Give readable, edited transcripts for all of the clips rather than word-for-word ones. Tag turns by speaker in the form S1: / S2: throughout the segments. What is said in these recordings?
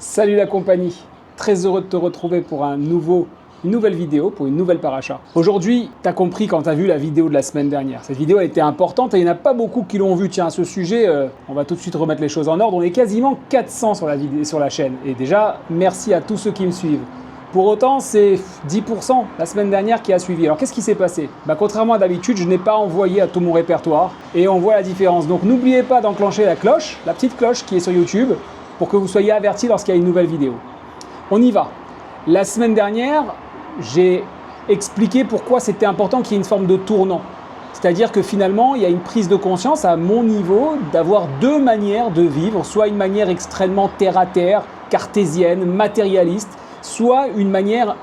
S1: Salut la compagnie, très heureux de te retrouver pour une nouvelle vidéo, pour une nouvelle paracha. Aujourd'hui, tu as compris quand tu as vu la vidéo de la semaine dernière. Cette vidéo elle était importante et il n'y en a pas beaucoup qui l'ont vue. Tiens, à ce sujet, on va tout de suite remettre les choses en ordre. On est quasiment 400 sur la chaîne. Et déjà, merci à tous ceux qui me suivent. Pour autant, c'est 10% la semaine dernière qui a suivi. Alors qu'est-ce qui s'est passé? Contrairement à d'habitude, je n'ai pas envoyé à tout mon répertoire et on voit la différence. Donc n'oubliez pas d'enclencher la cloche, la petite cloche qui est sur YouTube, pour que vous soyez avertis lorsqu'il y a une nouvelle vidéo. On y va. La semaine dernière, j'ai expliqué pourquoi c'était important qu'il y ait une forme de tournant. C'est-à-dire que finalement, il y a une prise de conscience à mon niveau d'avoir deux manières de vivre, soit une manière extrêmement terre-à-terre, cartésienne, matérialiste, soit une manière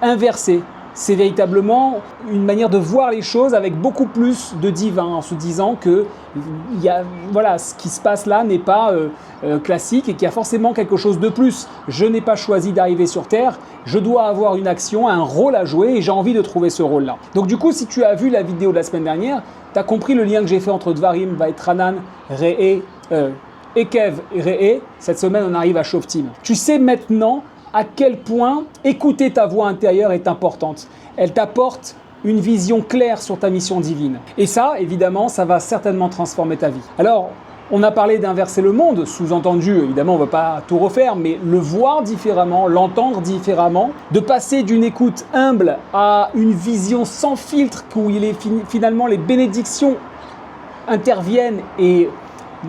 S1: inversée. C'est véritablement une manière de voir les choses avec beaucoup plus de divin, en se disant que ce qui se passe là n'est pas classique et qu'il y a forcément quelque chose de plus. Je n'ai pas choisi d'arriver sur Terre, je dois avoir une action, un rôle à jouer et j'ai envie de trouver ce rôle-là. Donc du coup, si tu as vu la vidéo de la semaine dernière, tu as compris le lien que j'ai fait entre Dvarim, Vaetranan, Re'e, Ekev et Re'e. Cette semaine, on arrive à Shoftim. Tu sais maintenant à quel point écouter ta voix intérieure est importante. Elle t'apporte une vision claire sur ta mission divine. Et ça, évidemment, ça va certainement transformer ta vie. Alors, on a parlé d'inverser le monde, sous-entendu, évidemment, on ne va pas tout refaire, mais le voir différemment, l'entendre différemment, de passer d'une écoute humble à une vision sans filtre, où finalement les bénédictions interviennent et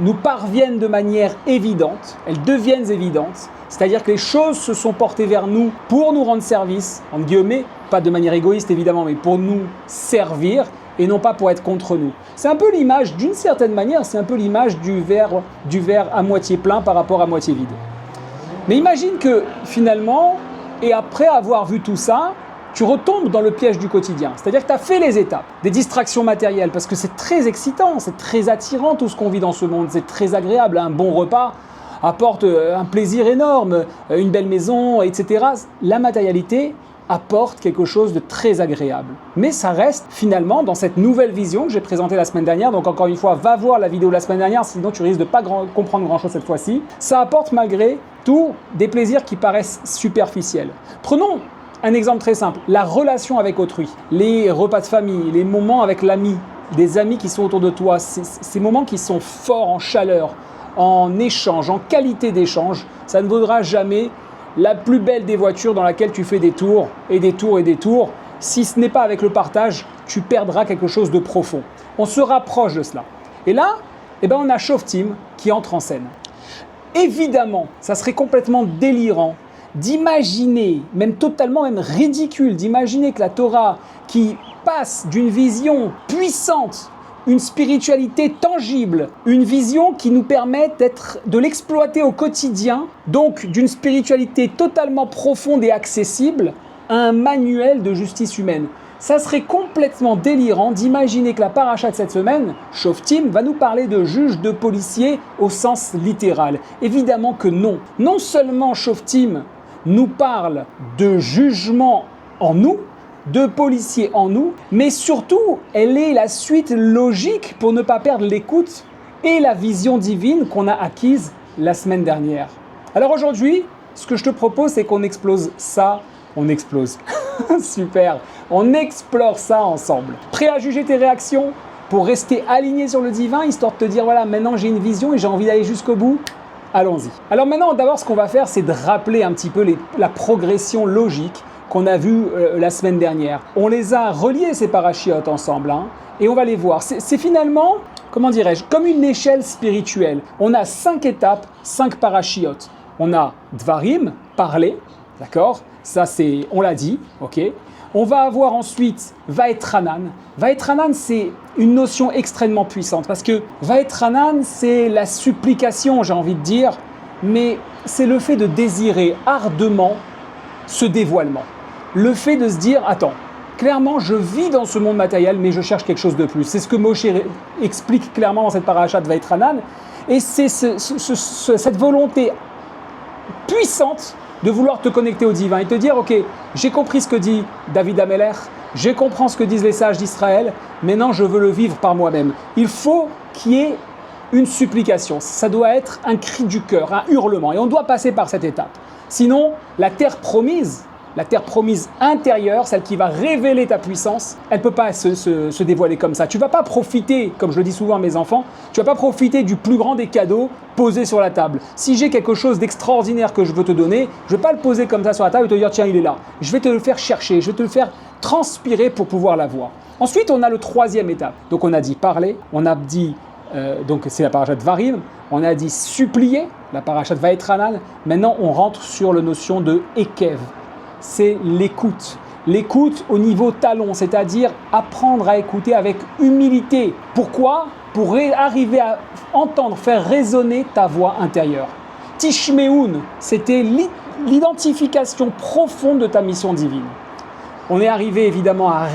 S1: nous parviennent de manière évidente, elles deviennent évidentes. C'est-à-dire que les choses se sont portées vers nous pour nous rendre service, entre guillemets, pas de manière égoïste évidemment, mais pour nous servir et non pas pour être contre nous. C'est un peu l'image, d'une certaine manière, c'est un peu l'image du verre à moitié plein par rapport à moitié vide. Mais imagine que finalement, et après avoir vu tout ça, tu retombes dans le piège du quotidien. C'est-à-dire que tu as fait les étapes, des distractions matérielles, parce que c'est très excitant, c'est très attirant tout ce qu'on vit dans ce monde, c'est très agréable, un bon repas apporte un plaisir énorme, une belle maison, etc. La matérialité apporte quelque chose de très agréable. Mais ça reste finalement dans cette nouvelle vision que j'ai présentée la semaine dernière. Donc encore une fois, va voir la vidéo de la semaine dernière, sinon tu risques de ne pas comprendre grand-chose cette fois-ci. Ça apporte malgré tout des plaisirs qui paraissent superficiels. Prenons un exemple très simple, la relation avec autrui, les repas de famille, les moments avec l'ami, des amis qui sont autour de toi, ces moments qui sont forts en chaleur, en échange, en qualité d'échange, ça ne vaudra jamais la plus belle des voitures dans laquelle tu fais des tours et des tours et des tours. Si ce n'est pas avec le partage, tu perdras quelque chose de profond. On se rapproche de cela. Et là, on a Shoftim qui entre en scène. Évidemment, ça serait complètement délirant d'imaginer, même totalement même ridicule, d'imaginer que la Torah qui passe d'une vision puissante, une spiritualité tangible, une vision qui nous permet de l'exploiter au quotidien, donc d'une spiritualité totalement profonde et accessible, à un manuel de justice humaine. Ça serait complètement délirant d'imaginer que la paracha de cette semaine, Shoftim, va nous parler de juges, de policiers au sens littéral. Évidemment que non. Non seulement Shoftim nous parle de jugement en nous, de policiers en nous, mais surtout, elle est la suite logique pour ne pas perdre l'écoute et la vision divine qu'on a acquise la semaine dernière. Alors aujourd'hui, ce que je te propose, c'est qu'on explose ça. On explose. Super. On explore ça ensemble. Prêt à juger tes réactions pour rester aligné sur le divin, histoire de te dire, voilà, maintenant j'ai une vision et j'ai envie d'aller jusqu'au bout. Allons-y. Alors maintenant, d'abord, ce qu'on va faire, c'est de rappeler un petit peu la progression logique qu'on a vu la semaine dernière. On les a reliés, ces parachiotes, ensemble, et on va les voir. C'est finalement, comment dirais-je, comme une échelle spirituelle. On a 5 étapes, 5 parachiotes. On a Dvarim, parler, d'accord? Ça, on l'a dit, ok? On va avoir ensuite Vaetranan. Vaetranan, c'est une notion extrêmement puissante, parce que Vaetranan, c'est la supplication, j'ai envie de dire, mais c'est le fait de désirer ardemment ce dévoilement. Le fait de se dire, attends, clairement, je vis dans ce monde matériel, mais je cherche quelque chose de plus. C'est ce que Moshe explique clairement dans cette paracha de Vaetranan. Et c'est cette volonté puissante de vouloir te connecter au divin et te dire, ok, j'ai compris ce que dit David Ameler, j'ai compris ce que disent les sages d'Israël, maintenant je veux le vivre par moi-même. Il faut qu'il y ait une supplication, ça doit être un cri du cœur, un hurlement, et on doit passer par cette étape. Sinon, la terre promise intérieure, celle qui va révéler ta puissance, elle ne peut pas se dévoiler comme ça. Tu ne vas pas profiter, comme je le dis souvent à mes enfants, tu ne vas pas profiter du plus grand des cadeaux posés sur la table. Si j'ai quelque chose d'extraordinaire que je veux te donner, je ne vais pas le poser comme ça sur la table et te dire tiens, il est là. Je vais te le faire chercher, je vais te le faire transpirer pour pouvoir l'avoir. Ensuite, on a le troisième étape. Donc on a dit parler, on a dit, donc c'est la parashat Dvarim, on a dit supplier, la parashat Vaetranan. Maintenant, on rentre sur la notion de Ekev. C'est l'écoute. L'écoute au niveau talon, c'est-à-dire apprendre à écouter avec humilité. Pourquoi ? Pour arriver à entendre, faire résonner ta voix intérieure. Tishmeun, c'était l'identification profonde de ta mission divine. On est arrivé évidemment à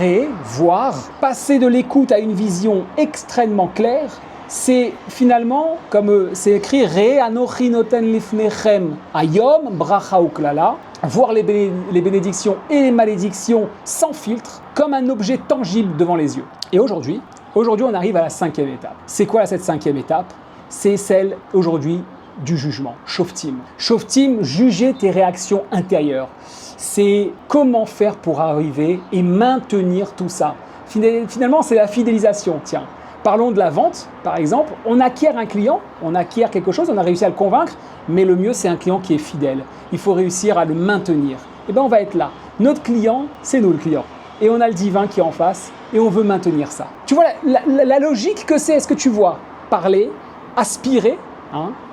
S1: voir, passer de l'écoute à une vision extrêmement claire. C'est finalement, comme c'est écrit, Anochi noten lifnechem ayom bracha uklala, voir les bénédictions et les malédictions sans filtre, comme un objet tangible devant les yeux. Et aujourd'hui, on arrive à la cinquième étape. C'est quoi cette cinquième étape ? C'est celle, aujourd'hui, du jugement. Shoftim. Shoftim, juger tes réactions intérieures. C'est comment faire pour arriver et maintenir tout ça. Finalement, c'est la fidélisation, tiens. Parlons de la vente, par exemple. On acquiert un client, on acquiert quelque chose, on a réussi à le convaincre, mais le mieux, c'est un client qui est fidèle. Il faut réussir à le maintenir. Et bien, on va être là. Notre client, c'est nous le client. Et on a le divin qui est en face, et on veut maintenir ça. Tu vois la logique que c'est, est-ce que tu vois ? Parler, aspirer,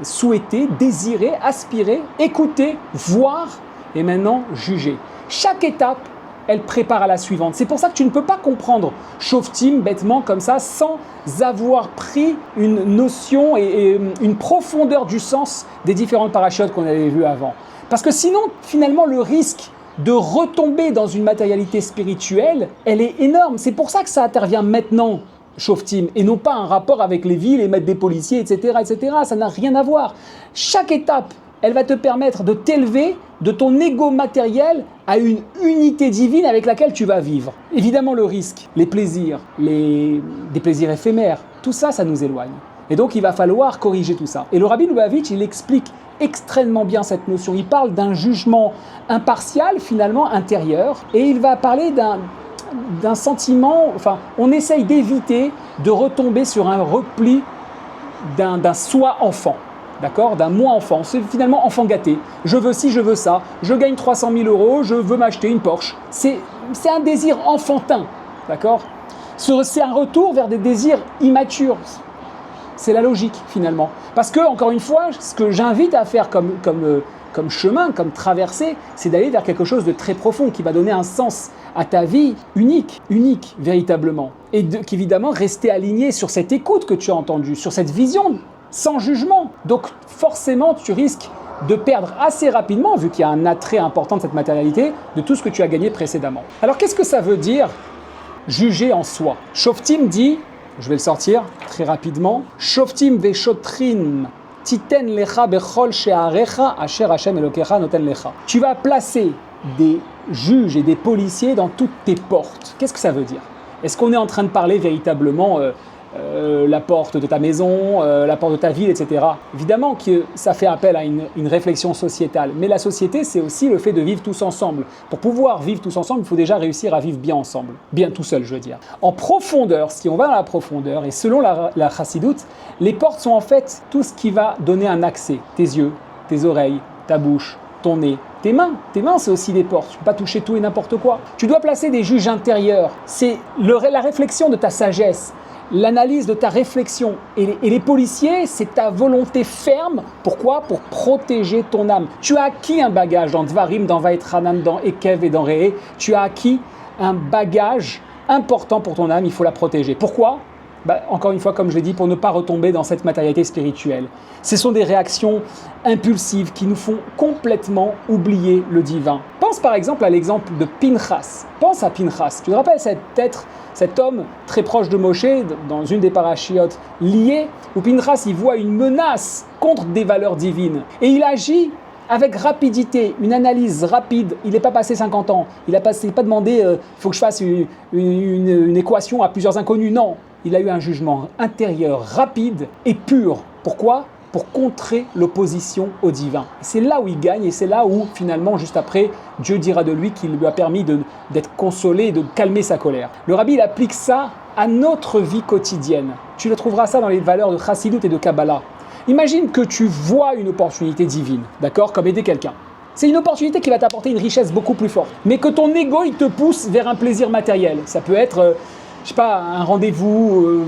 S1: souhaiter, désirer, aspirer, écouter, voir, et maintenant, juger. Chaque étape, elle prépare à la suivante. C'est pour ça que tu ne peux pas comprendre Shoftim bêtement comme ça sans avoir pris une notion et une profondeur du sens des différentes parachutes qu'on avait vues avant. Parce que sinon, finalement, le risque de retomber dans une matérialité spirituelle, elle est énorme. C'est pour ça que ça intervient maintenant, Shoftim, et non pas un rapport avec les villes et mettre des policiers, etc., etc. Ça n'a rien à voir. Chaque étape, elle va te permettre de t'élever de ton ego matériel à une unité divine avec laquelle tu vas vivre. Évidemment, le risque, les plaisirs, des plaisirs éphémères, tout ça, ça nous éloigne. Et donc, il va falloir corriger tout ça. Et le Rabbi Lubavitch, il explique extrêmement bien cette notion. Il parle d'un jugement impartial, finalement, intérieur, et il va parler d'un sentiment, on essaye d'éviter de retomber sur un repli d'un soi enfant. D'accord ? D'un moi enfant, c'est finalement enfant gâté. Je veux ci, je veux ça, je gagne 300 000 €, je veux m'acheter une Porsche. C'est un désir enfantin, d'accord ? C'est un retour vers des désirs immatures. C'est la logique finalement. Parce que, encore une fois, ce que j'invite à faire comme chemin, comme traversée, c'est d'aller vers quelque chose de très profond qui va donner un sens à ta vie unique véritablement. Et qu'évidemment, rester aligné sur cette écoute que tu as entendue, sur cette vision sans jugement. Donc forcément, tu risques de perdre assez rapidement, vu qu'il y a un attrait important de cette matérialité, de tout ce que tu as gagné précédemment. Alors qu'est-ce que ça veut dire juger en soi ? Shoftim dit, je vais le sortir très rapidement, Shoftim veshotrim titen lecha bechol she'arecha asher Hashem Elokecha noten lecha. Tu vas placer des juges et des policiers dans toutes tes portes. Qu'est-ce que ça veut dire ? Est-ce qu'on est en train de parler véritablement la porte de ta maison, la porte de ta ville, etc. Évidemment que ça fait appel à une réflexion sociétale, mais la société, c'est aussi le fait de vivre tous ensemble. Pour pouvoir vivre tous ensemble, il faut déjà réussir à vivre bien ensemble, bien tout seul, je veux dire. En profondeur, si on va dans la profondeur, et selon la chassidoute, les portes sont en fait tout ce qui va donner un accès. Tes yeux, tes oreilles, ta bouche, ton nez, tes mains. Tes mains, c'est aussi des portes. Tu ne peux pas toucher tout et n'importe quoi. Tu dois placer des juges intérieurs. C'est la réflexion de ta sagesse. L'analyse de ta réflexion. Et les policiers, c'est ta volonté ferme. Pourquoi ? Pour protéger ton âme. Tu as acquis un bagage dans Dvarim, dans Vaetranan, dans Ekev et dans Re'eh. Tu as acquis un bagage important pour ton âme. Il faut la protéger. Pourquoi ? Encore une fois, comme je l'ai dit, pour ne pas retomber dans cette matérialité spirituelle. Ce sont des réactions impulsives qui nous font complètement oublier le divin. Pense par exemple à l'exemple de Pinchas. Pense à Pinchas. Tu te rappelles cet homme très proche de Moshe, dans une des parachiotes liées, où Pinchas il voit une menace contre des valeurs divines. Et il agit avec rapidité, une analyse rapide. Il n'est pas passé 50 ans. Il n'a pas demandé « il faut que je fasse une équation à plusieurs inconnus ». Non. il a eu un jugement intérieur rapide et pur. Pourquoi ? Pour contrer l'opposition au divin. C'est là où il gagne et c'est là où finalement, juste après, Dieu dira de lui qu'il lui a permis d'être consolé et de calmer sa colère. Le rabbi, il applique ça à notre vie quotidienne. Tu le trouveras ça dans les valeurs de Chassidut et de Kabbalah. Imagine que tu vois une opportunité divine, d'accord, comme aider quelqu'un. C'est une opportunité qui va t'apporter une richesse beaucoup plus forte. Mais que ton ego, il te pousse vers un plaisir matériel. Ça peut être, je sais pas, un rendez-vous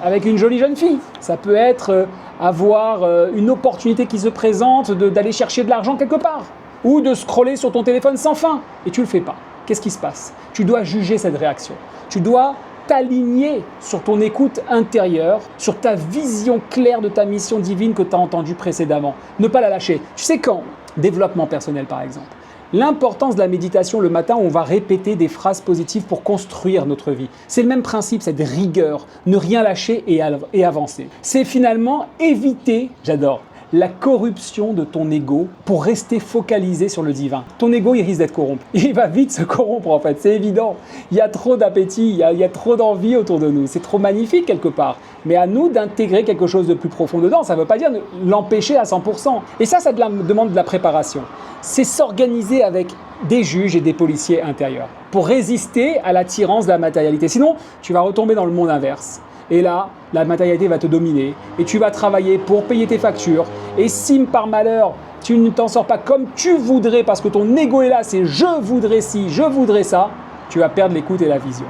S1: avec une jolie jeune fille. Ça peut être avoir une opportunité qui se présente d'aller chercher de l'argent quelque part. Ou de scroller sur ton téléphone sans fin. Et tu ne le fais pas. Qu'est-ce qui se passe ? Tu dois juger cette réaction. Tu dois t'aligner sur ton écoute intérieure, sur ta vision claire de ta mission divine que tu as entendue précédemment. Ne pas la lâcher. Tu sais quand ? Développement personnel par exemple. L'importance de la méditation le matin où on va répéter des phrases positives pour construire notre vie. C'est le même principe, cette rigueur, ne rien lâcher et avancer. C'est finalement éviter, j'adore, la corruption de ton ego pour rester focalisé sur le divin. Ton ego, il risque d'être corrompu. Il va vite se corrompre en fait, c'est évident. Il y a trop d'appétit, il y a trop d'envie autour de nous. C'est trop magnifique quelque part. Mais à nous d'intégrer quelque chose de plus profond dedans. Ça ne veut pas dire l'empêcher à 100%. Et ça demande de la préparation. C'est s'organiser avec des juges et des policiers intérieurs pour résister à l'attirance de la matérialité. Sinon, tu vas retomber dans le monde inverse. Et là, la matérialité va te dominer et tu vas travailler pour payer tes factures. Et si par malheur, tu ne t'en sors pas comme tu voudrais parce que ton ego est là, c'est je voudrais ci, je voudrais ça, tu vas perdre l'écoute et la vision.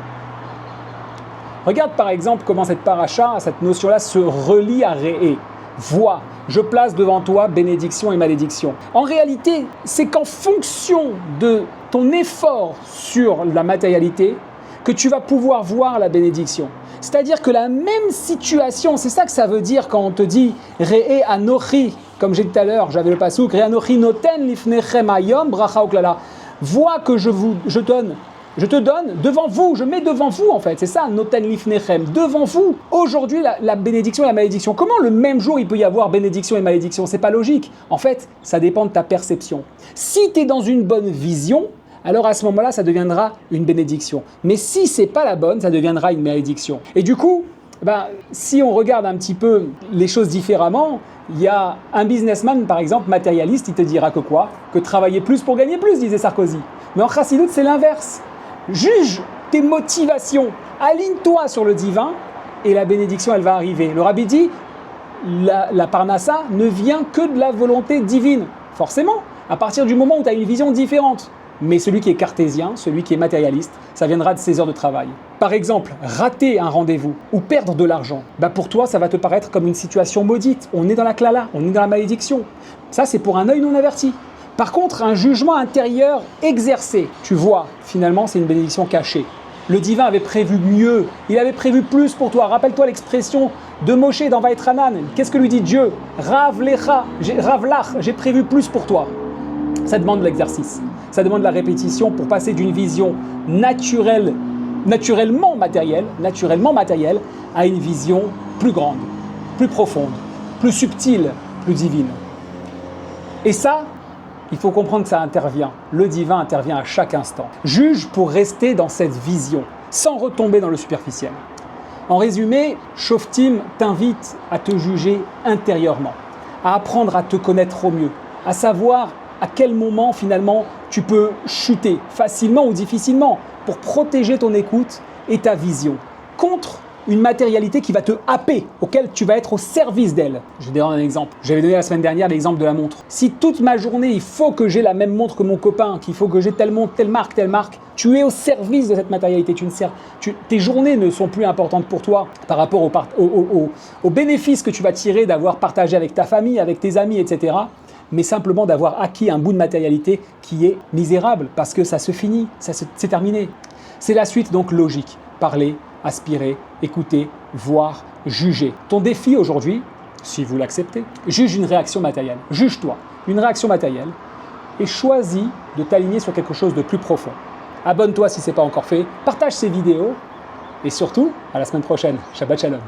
S1: Regarde par exemple comment cette paracha, cette notion-là se relie à Réé. Vois, je place devant toi bénédiction et malédiction. En réalité, c'est qu'en fonction de ton effort sur la matérialité, que tu vas pouvoir voir la bénédiction. C'est-à-dire que la même situation, c'est ça que ça veut dire quand on te dit « Re'e anochi », comme j'ai dit tout à l'heure, j'avais le pasouk « Re'e anochi noten lifnechem hayom bracha uklala ». Vois que je te donne devant vous, je mets devant vous en fait, c'est ça, noten lifnechem, devant vous. Aujourd'hui, la bénédiction et la malédiction. Comment le même jour il peut y avoir bénédiction et malédiction ? C'est pas logique. En fait, ça dépend de ta perception. Si tu es dans une bonne vision, alors à ce moment-là, ça deviendra une bénédiction. Mais si c'est pas la bonne, ça deviendra une malédiction. Et du coup, si on regarde un petit peu les choses différemment, il y a un businessman, par exemple, matérialiste, il te dira que quoi ? Que travailler plus pour gagner plus, disait Sarkozy. Mais en Chassidut, c'est l'inverse. Juge tes motivations, aligne-toi sur le divin et la bénédiction, elle va arriver. Le rabbi dit, la parnassa ne vient que de la volonté divine. Forcément, à partir du moment où tu as une vision différente. Mais celui qui est cartésien, celui qui est matérialiste, ça viendra de ses heures de travail. Par exemple, rater un rendez-vous ou perdre de l'argent, pour toi, ça va te paraître comme une situation maudite. On est dans la klala, on est dans la malédiction. Ça, c'est pour un œil non averti. Par contre, un jugement intérieur exercé, tu vois, finalement, c'est une bénédiction cachée. Le divin avait prévu mieux, il avait prévu plus pour toi. Rappelle-toi l'expression de Moshe dans Vaïtranan. Qu'est-ce que lui dit Dieu ? Rav lach, j'ai prévu plus pour toi. Ça demande de l'exercice, ça demande de la répétition pour passer d'une vision naturellement matérielle à une vision plus grande, plus profonde, plus subtile, plus divine. Et ça, il faut comprendre que ça intervient. Le divin intervient à chaque instant. Juge pour rester dans cette vision, sans retomber dans le superficiel. En résumé, Shoftim t'invite à te juger intérieurement, à apprendre à te connaître au mieux, à savoir à quel moment finalement tu peux chuter, facilement ou difficilement, pour protéger ton écoute et ta vision, contre une matérialité qui va te happer, auquel tu vas être au service d'elle. Je vais donner un exemple. J'avais donné la semaine dernière l'exemple de la montre. Si toute ma journée, il faut que j'ai la même montre que mon copain, qu'il faut que j'ai telle montre, telle marque, tu es au service de cette matérialité. Tes journées ne sont plus importantes pour toi par rapport aux bénéfices que tu vas tirer d'avoir partagé avec ta famille, avec tes amis, etc., mais simplement d'avoir acquis un bout de matérialité qui est misérable, parce que ça se finit, c'est terminé. C'est la suite donc logique. Parler, aspirer, écouter, voir, juger. Ton défi aujourd'hui, si vous l'acceptez, juge une réaction matérielle. Juge-toi une réaction matérielle et choisis de t'aligner sur quelque chose de plus profond. Abonne-toi si ce n'est pas encore fait, partage ces vidéos et surtout, à la semaine prochaine. Shabbat Shalom.